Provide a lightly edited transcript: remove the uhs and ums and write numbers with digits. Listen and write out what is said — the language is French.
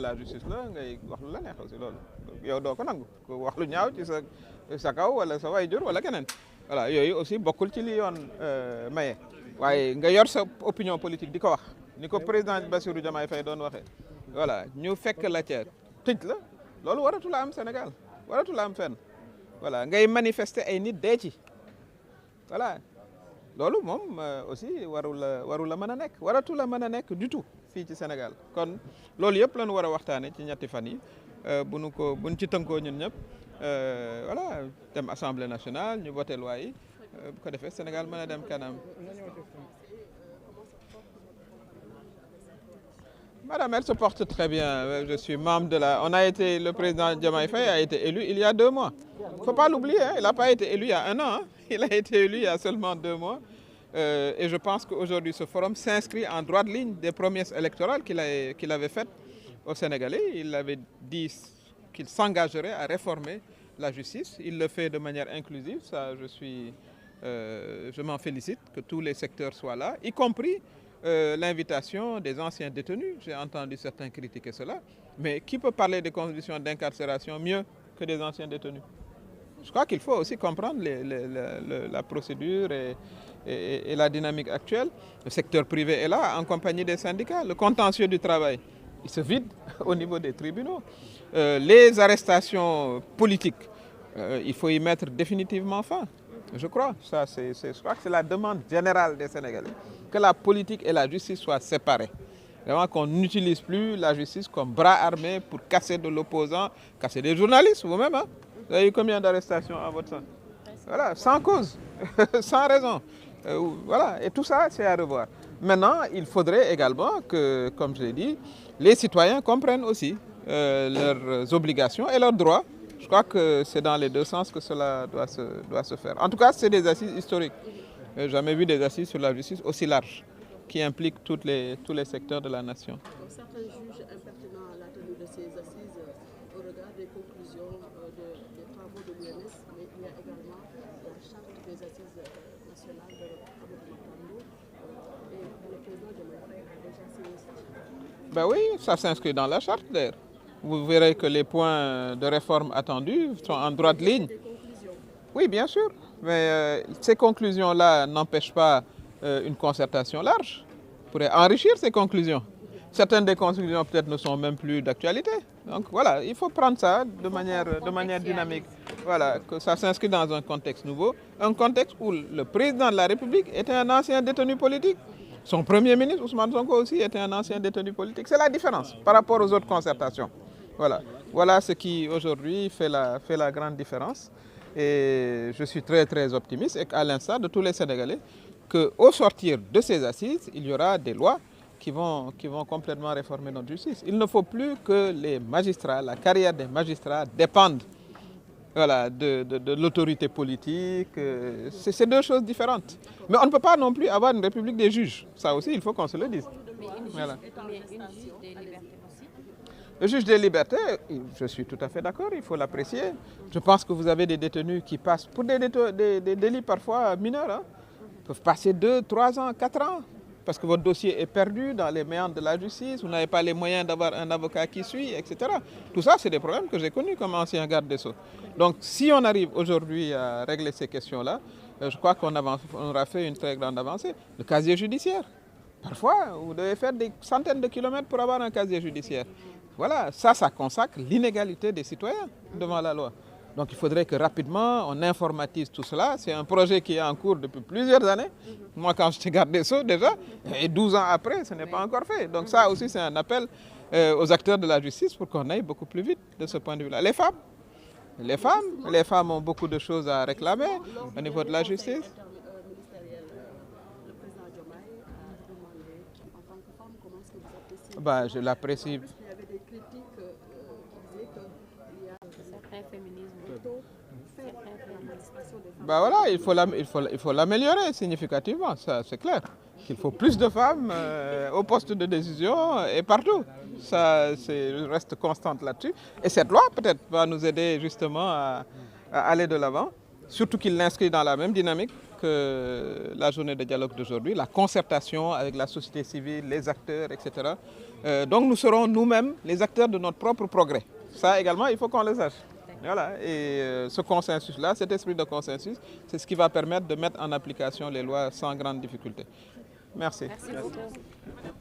de la justice la ngay wax lu la neex aussi loolu yow doo ko nangu ko wax lu ñaaw ci sa kaw wala sa waajur wala keneen voilà yooyu aussi bokkul ci li yoon maye waaye nga yor sa opinion politique di ko wax ni ko président Bassirou Diomaye Faye doon waxee voilà ñu fekk la ca tëj la loolu waratu la am Sénégal waratu la am fenn voilà ngay manifester ay nit dee ci voilà loolu moom aussi waru la mën a nekk waratu la mën a nekk du tout fii ci Sénégal kon loolu yëpp lañu war a waxtaane ci ñetti fan yi buñ ci tënkoo ñun ñëpp voilà dem assemblée nationale ñu voté loi yi bu ko defee Sénégal mën a dem kanam. Madame, elle se porte très bien. Je suis membre de le président Diomaye Faye a été élu il y a 2 mois. Il ne faut pas l'oublier, hein, il n'a pas été élu il y a 1 an. Hein. Il a été élu il y a seulement 2 mois. Et je pense qu'aujourd'hui, ce forum s'inscrit en droite ligne des promesses électorales qu'il avait faites aux Sénégalais. Il avait dit qu'il s'engagerait à réformer la justice. Il le fait de manière inclusive. Ça, je m'en félicite que tous les secteurs soient là, y compris l'invitation des anciens détenus. J'ai entendu certains critiquer cela. Mais qui peut parler des conditions d'incarcération mieux que des anciens détenus? Je crois qu'il faut aussi comprendre la procédure et la dynamique actuelle. Le secteur privé est là, en compagnie des syndicats. Le contentieux du travail, il se vide au niveau des tribunaux. Les arrestations politiques, il faut y mettre définitivement fin. Je crois que c'est la demande générale des Sénégalais. Que la politique et la justice soient séparées. Vraiment qu'on n'utilise plus la justice comme bras armé pour casser de l'opposant, casser des journalistes vous-même. Hein? Vous avez eu combien d'arrestations à votre sens? Voilà, sans cause, sans raison. Voilà, et tout ça, c'est à revoir. Maintenant, il faudrait également que, comme je l'ai dit, les citoyens comprennent aussi leurs obligations et leurs droits. Je crois que c'est dans les 2 sens que cela doit se faire. En tout cas, c'est des assises historiques. Je n'ai jamais vu des assises sur la justice aussi larges, qui impliquent tous les secteurs de la nation. Certains jugent impertinent la tenue de ces assises au regard des conclusions des travaux de l'UNS, mais il y a également la charte des assises nationales de Amadou et le président de l'OFAI a déjà signé cette charte. Ben oui, ça s'inscrit dans la charte d'ailleurs. Vous verrez que les points de réforme attendus sont en droite ligne. Oui, bien sûr. Mais ces conclusions-là n'empêchent pas une concertation large. On pourrait enrichir ces conclusions. Certaines des conclusions peut-être ne sont même plus d'actualité. Donc voilà, il faut prendre ça de manière dynamique. Voilà, que ça s'inscrit dans un contexte nouveau. Un contexte où le président de la République était un ancien détenu politique. Son premier ministre, Ousmane Sonko aussi, était un ancien détenu politique. C'est la différence par rapport aux autres concertations. Voilà ce qui aujourd'hui fait la grande différence. Et je suis très très optimiste et à l'instar de tous les Sénégalais qu'au sortir de ces assises, il y aura des lois qui vont complètement réformer notre justice. Il ne faut plus que les magistrats, la carrière des magistrats dépende de l'autorité politique. C'est 2 choses différentes. Mais on ne peut pas non plus avoir une république des juges. Ça aussi, il faut qu'on se le dise. Voilà. Le juge des libertés, je suis tout à fait d'accord, il faut l'apprécier. Je pense que vous avez des détenus qui passent pour des délits parfois mineurs. Hein. Ils peuvent passer 2, 3 ans, 4 ans. Parce que votre dossier est perdu dans les méandres de la justice, vous n'avez pas les moyens d'avoir un avocat qui suit, etc. Tout ça, c'est des problèmes que j'ai connus comme ancien garde des Sceaux. Donc, si on arrive aujourd'hui à régler ces questions-là, je crois qu'on aura fait une très grande avancée. Le casier judiciaire. Parfois, vous devez faire des centaines de kilomètres pour avoir un casier judiciaire. Voilà, ça consacre l'inégalité des citoyens devant la loi. Donc il faudrait que rapidement on informatise tout cela. C'est un projet qui est en cours depuis plusieurs années. Moi quand j'étais garde des Sceaux déjà, et 12 ans après, ce n'est pas encore fait. Donc ça aussi c'est un appel aux acteurs de la justice pour qu'on aille beaucoup plus vite de ce point de vue-là. Les femmes ont beaucoup de choses à réclamer au niveau de la justice. Bah, je l'apprécie. Ben voilà, il faut l'améliorer significativement, ça c'est clair. Il faut plus de femmes au poste de décision et partout. Ça reste constante là-dessus. Et cette loi peut-être va nous aider justement à aller de l'avant. Surtout qu'il l'inscrit dans la même dynamique que la journée de dialogue d'aujourd'hui, la concertation avec la société civile, les acteurs, etc. Donc nous serons nous-mêmes les acteurs de notre propre progrès. Ça également, il faut qu'on le sache. Voilà. Et ce consensus-là, cet esprit de consensus, c'est ce qui va permettre de mettre en application les lois sans grande difficulté. Merci. Merci beaucoup.